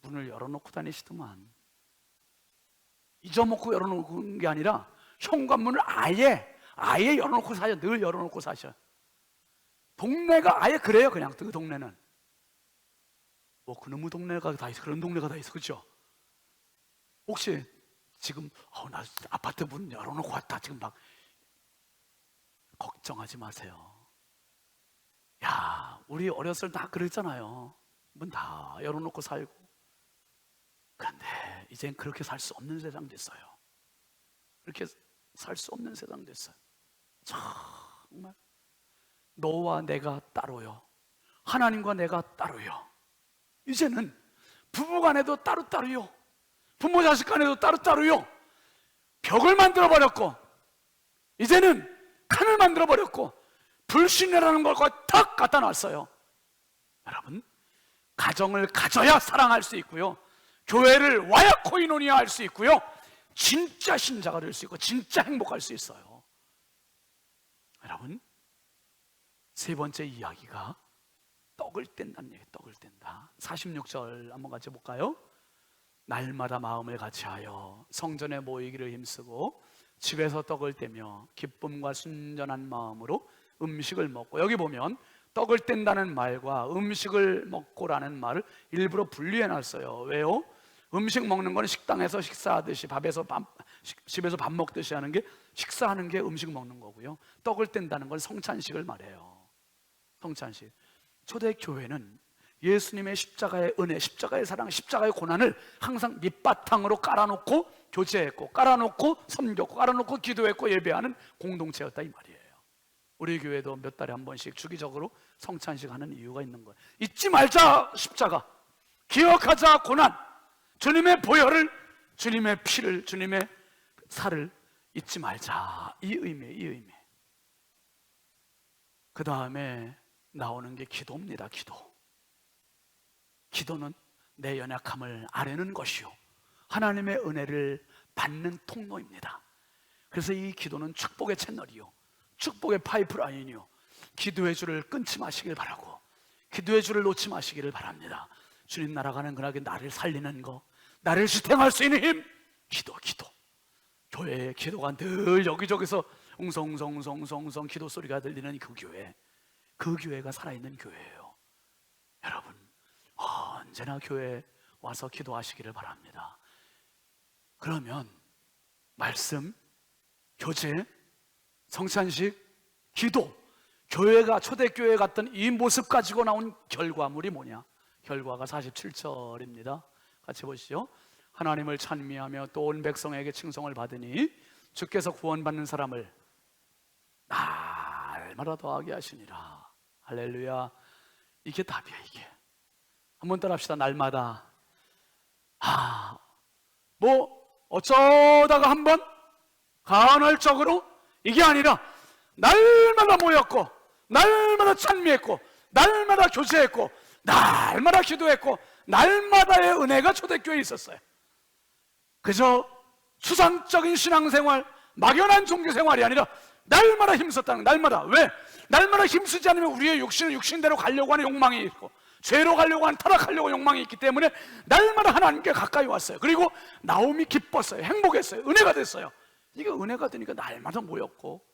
Speaker 2: 문을 열어놓고 다니시더만. 잊어먹고 열어놓은 게 아니라 현관문을 아예 열어놓고 사셔. 늘 열어놓고 사셔. 동네가 아예 그래요. 그냥 그 동네는 뭐 그놈의 동네가 다 있어. 그런 동네가 다 있어. 그렇죠? 혹시 지금 나 아파트 문 열어놓고 왔다 지금 막, 걱정하지 마세요. 야, 우리 어렸을 때 다 그랬잖아요. 문 다 열어놓고 살고. 그런데 이젠 그렇게 살 수 없는 세상 됐어요. 그렇게 살 수 없는 세상 됐어요. 정말 너와 내가 따로요, 하나님과 내가 따로요. 이제는 부부간에도 따로따로요, 부모 자식 간에도 따로따로요. 벽을 만들어버렸고, 이제는 칸을 만들어버렸고, 불신이라는 걸 탁 갖다 놨어요. 여러분, 가정을 가져야 사랑할 수 있고요, 교회를 와야 코이노니아 할 수 있고요, 진짜 신자가 될 수 있고 진짜 행복할 수 있어요. 여러분, 세 번째 이야기가 떡을 뗀다는 얘기예요. 떡을 뗀다. 46절 한번 같이 볼까요? 날마다 마음을 같이하여 성전에 모이기를 힘쓰고 집에서 떡을 떼며 기쁨과 순전한 마음으로 음식을 먹고. 여기 보면 떡을 뗀다는 말과 음식을 먹고라는 말을 일부러 분리해 놨어요. 왜요? 음식 먹는 거는 식당에서 식사하듯이, 집에서 밥 먹듯이 하는 게, 식사하는 게 음식 먹는 거고요, 떡을 뗀다는 건 성찬식을 말해요. 성찬식. 초대교회는 예수님의 십자가의 은혜, 십자가의 사랑, 십자가의 고난을 항상 밑바탕으로 깔아놓고 교제했고, 깔아놓고 섬겼고, 깔아놓고 기도했고 예배하는 공동체였다 이 말이에요. 우리 교회도 몇 달에 한 번씩 주기적으로 성찬식 하는 이유가 있는 거예요. 잊지 말자 십자가, 기억하자 고난, 주님의 보혈을, 주님의 피를, 주님의 살을 잊지 말자, 이 의미. 그 다음에 나오는 게 기도입니다. 기도는 내 연약함을 아뢰는 것이요, 하나님의 은혜를 받는 통로입니다. 그래서 이 기도는 축복의 채널이요, 축복의 파이프라인이요, 기도의 줄을 끊지 마시길 바라고, 기도의 줄을 놓지 마시기를 바랍니다. 주님 날아가는 그날에 나를 살리는 거, 나를 지탱할 수 있는 힘, 기도. 교회의 기도가 늘 여기저기서 웅성웅성 기도 소리가 들리는 그 교회가 살아있는 교회예요. 여러분, 언제나 교회에 와서 기도하시기를 바랍니다. 그러면 말씀, 교제, 성찬식, 기도, 교회가 초대교회에 갔던 이 모습 가지고 나온 결과물이 뭐냐? 결과가 47절입니다. 같이 보시죠. 하나님을 찬미하며 또 온 백성에게 칭송을 받으니 주께서 구원받는 사람을 날마다 더하게 하시니라. 할렐루야. 이게 답이야. 이게 한번 따라합시다. 날마다. 어쩌다가 한번 간헐적으로 이게 아니라 날마다 모였고, 날마다 찬미했고, 날마다 교제했고, 날마다 기도했고, 날마다의 은혜가 초대교회에 있었어요. 그저 추상적인 신앙생활, 막연한 종교생활이 아니라 날마다 힘썼다는 거예요. 날마다. 왜? 날마다 힘쓰지 않으면 우리의 육신은 육신대로 가려고 하는 욕망이 있고, 죄로 가려고 하는 타락하려고 욕망이 있기 때문에 날마다 하나님께 가까이 왔어요. 그리고 나옴이 기뻤어요. 행복했어요. 은혜가 됐어요. 이게 은혜가 되니까 날마다 모였고,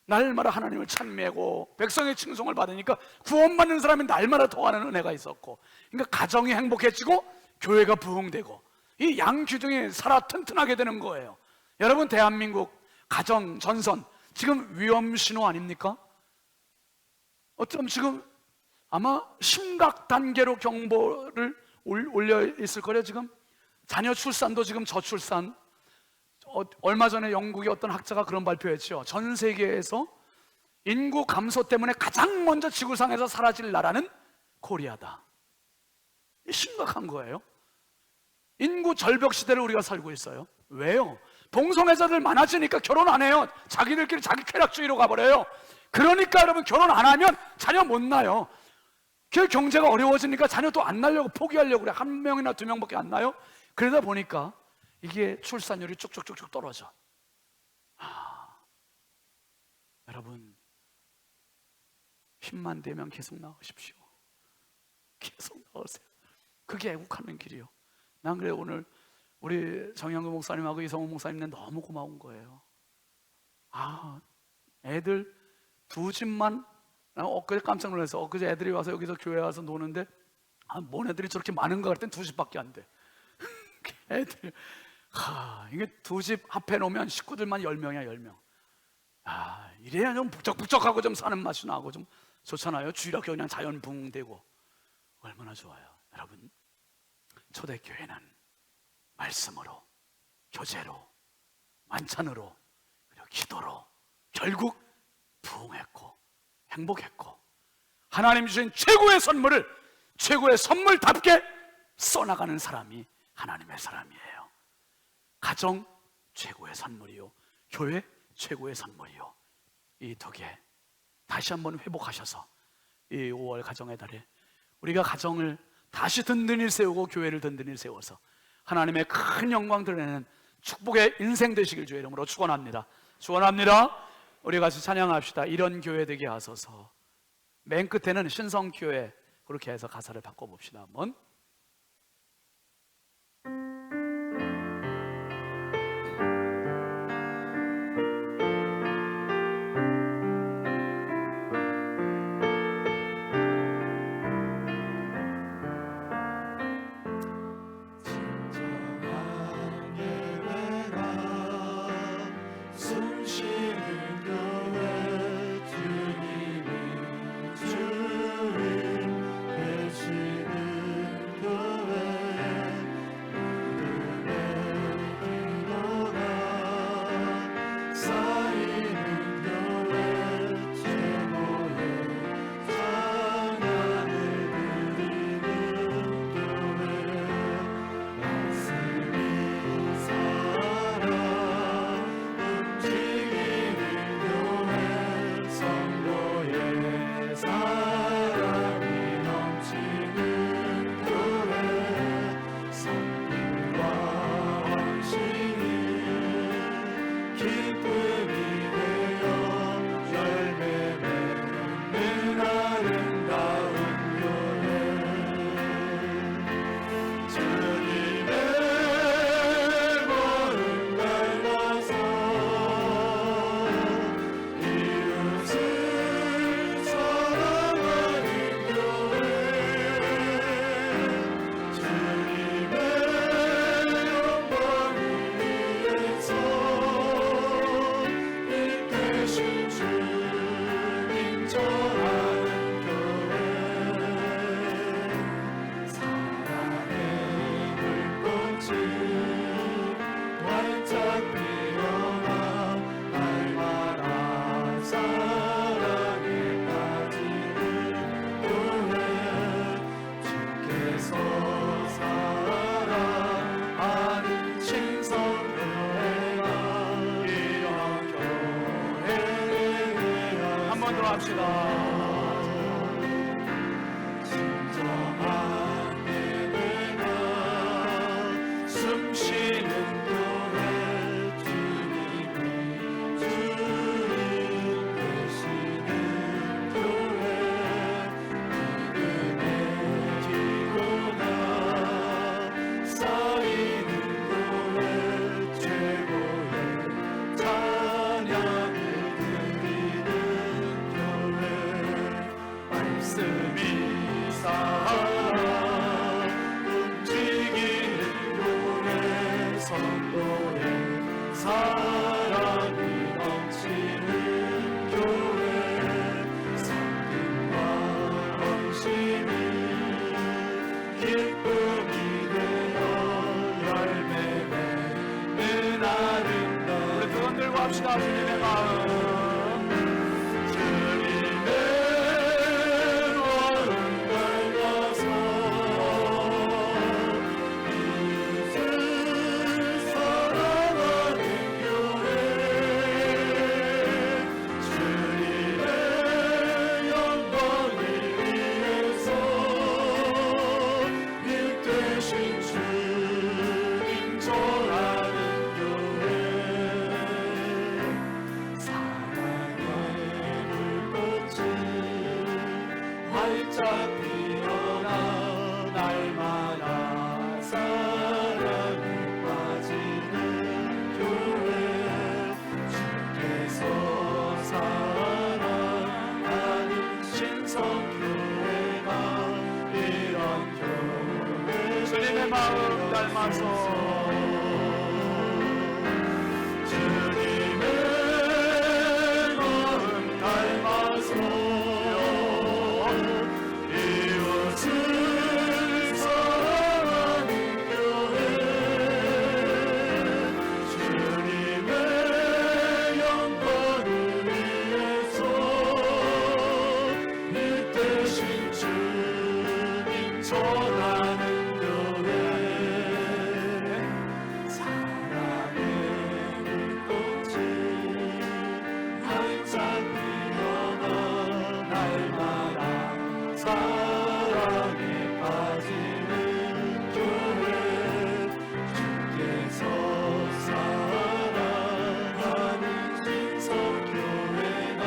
Speaker 2: 날마다 하나님을 찬미하고 백성의 칭송을 받으니까 구원받는 사람이 날마다 더하는 은혜가 있었고, 그러니까 가정이 행복해지고 교회가 부흥되고, 이 양규등이 살아 튼튼하게 되는 거예요. 여러분, 대한민국 가정 전선 지금 위험 신호 아닙니까? 어쩜 지금 아마 심각 단계로 경보를 올려 있을 거예요. 지금 자녀 출산도 지금 저출산. 얼마 전에 영국의 어떤 학자가 그런 발표했죠. 전 세계에서 인구 감소 때문에 가장 먼저 지구상에서 사라질 나라는 코리아다. 심각한 거예요. 인구 절벽 시대를 우리가 살고 있어요. 왜요? 동성애자들 많아지니까 결혼 안 해요. 자기들끼리 자기 쾌락주의로 가버려요. 그러니까 여러분, 결혼 안 하면 자녀 못 낳아요. 그 경제가 어려워지니까 자녀 또 안 낳으려고 포기하려고 그래. 한 명이나 두 명밖에 안 낳아요. 그러다 보니까 이게 출산율이 쭉쭉쭉쭉 떨어져. 여러분, 힘만 되면 계속 나오십시오. 계속 나오세요. 그게 애국하는 길이요. 난 그래, 오늘 우리 정영구 목사님하고 이성훈 목사님은 너무 고마운 거예요. 애들 두 집만, 엊그제 깜짝 놀랐어. 엊그제 애들이 와서 여기서 교회 와서 노는데, 뭔 애들이 저렇게 많은가 그랬더니 두 집밖에 안 돼. 애들, 이게 두 집 합해 놓으면 식구들만 10명이야, 10명. 이래야 좀 북적북적하고 좀 사는 맛이 나고 좀 좋잖아요. 주일학교 그냥 자연 부흥되고. 얼마나 좋아요. 여러분, 초대교회는 말씀으로, 교제로, 만찬으로, 그리고 기도로 결국 부흥했고 행복했고, 하나님 주신 최고의 선물을 최고의 선물답게 써나가는 사람이 하나님의 사람이에요. 가정 최고의 선물이요, 교회 최고의 선물이요. 이 두 개 다시 한번 회복하셔서 이 5월 가정의 달에 우리가 가정을 다시 든든히 세우고 교회를 든든히 세워서 하나님의 큰 영광 드러내는 축복의 인생 되시길 주의 이름으로 축원합니다. 축원합니다. 우리 같이 찬양합시다. 이런 교회 되게 하소서. 맨 끝에는 신성교회, 그렇게 해서 가사를 바꿔봅시다. 한번. 기도합시다.
Speaker 1: 진정한 예배가 숨쉬는 교회 주님이 주인 되시는 교회 믿음의 기도가 쌓이는 교회 최고의 찬양을 드리는 교회 말씀이 살아 움직이는 교회 선도의 사랑이 넘치는 교회 성금과 헌신이 기쁨이 되어 열매 맺는 아름다운
Speaker 2: 우리 두손 들고 합시다. 주님의 마음.
Speaker 1: 주님의 마음 닮아서 이웃을 사랑하는 교회 주님의 영광을 위해서 빛 되신 주님 전하는 교회 사랑의 불꽃이 활짝 피어나 날마다 사랑에 빠지는 교회 주께서 사랑하는 신성교회가 이런 교회
Speaker 2: 주님의 마음 닮아서
Speaker 1: 주님의 마음 닮아서 이웃을 사랑하는 교회 주님의 영광을 위해서 빛 되신 주님 전하는 교회 사랑의 불꽃이 활짝 피어나 날마다 사랑에 빠지는 교회 주께서 사랑하는 신성교회가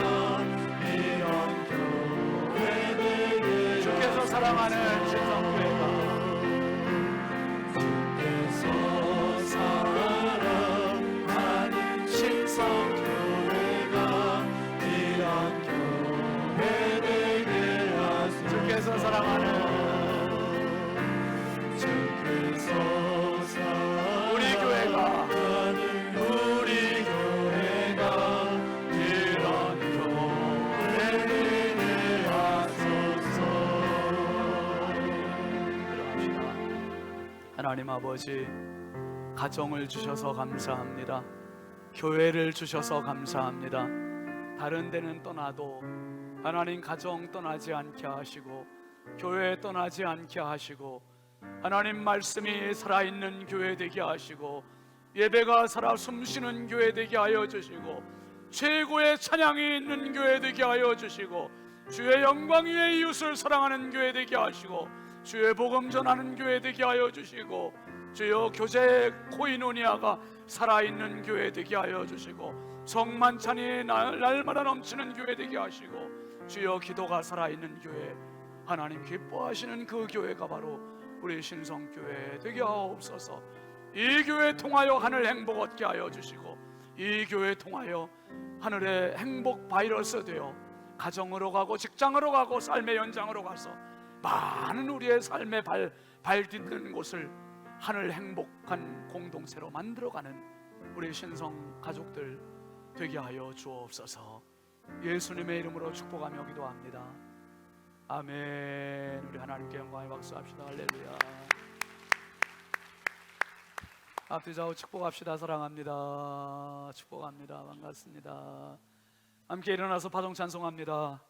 Speaker 1: 이런 교회 되게
Speaker 2: 주께서 사랑하는 신성교회가
Speaker 1: 주께서 사랑하는 신성교회가 이런 교회 되게 하소서
Speaker 2: 주께서 사랑하는
Speaker 1: 주께서
Speaker 2: 우리 교회가
Speaker 1: 사랑하는 우리 교회가 이런 교회 되게 하소서
Speaker 2: 기도합시다. 하나님 아버지, 가정을 주셔서 감사합니다. 교회를 주셔서 감사합니다. 다른 데는 떠나도 하나님 가정 떠나지 않게 하시고 교회 떠나지 않게 하시고 하나님 말씀이 살아있는 교회 되게 하시고 예배가 살아 숨쉬는 교회 되게 하여 주시고 최고의 찬양이 있는 교회 되게 하여 주시고 주의 영광 위에 이웃을 사랑하는 교회 되게 하시고 주의 복음 전하는 교회 되게 하여 주시고 주여 교제 코이노니아가 살아있는 교회 되게 하여 주시고 성만찬이 날마다 넘치는 교회 되게 하시고 주여 기도가 살아있는 교회 하나님 기뻐하시는 그 교회가 바로 우리 신성교회 되게 하옵소서. 이 교회 통하여 하늘 행복 얻게 하여 주시고 이 교회 통하여 하늘의 행복 바이러스 되어 가정으로 가고 직장으로 가고 삶의 연장으로 가서 많은 우리의 삶에 발 딛는 곳을 하늘 행복한 공동체로 만들어가는 우리 신성 가족들 되게 하여 주옵소서. 예수님의 이름으로 축복하며 기도합니다. 아멘. 우리 하나님께 영광의 박수합시다. 할렐루야. 앞뒤 좌우 축복합시다. 사랑합니다. 축복합니다. 반갑습니다. 함께 일어나서 파동 찬송합니다.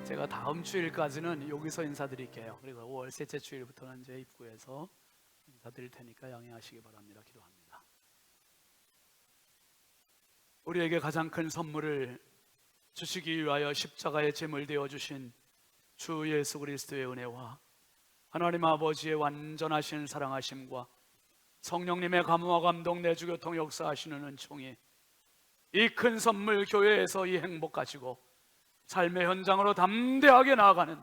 Speaker 2: 제가 다음 주일까지는 여기서 인사드릴게요. 그리고 5월 셋째 주일부터는 이제 입구에서 인사드릴 테니까 양해하시기 바랍니다. 기도합니다. 우리에게 가장 큰 선물을 주시기 위하여 십자가의 제물 되어 주신 주 예수 그리스도의 은혜와 하나님 아버지의 완전하신 사랑하심과 성령님의 감화 감동 내주 교통 역사하시는 은총이 이 큰 선물 교회에서 이 행복 가지고 삶의 현장으로 담대하게 나아가는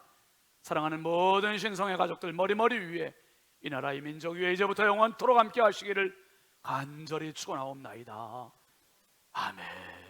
Speaker 2: 사랑하는 모든 신성의 가족들 머리머리 위에 이 나라 이 민족 위에 이제부터 영원토록 함께 하시기를 간절히 축원하옵나이다. 아멘.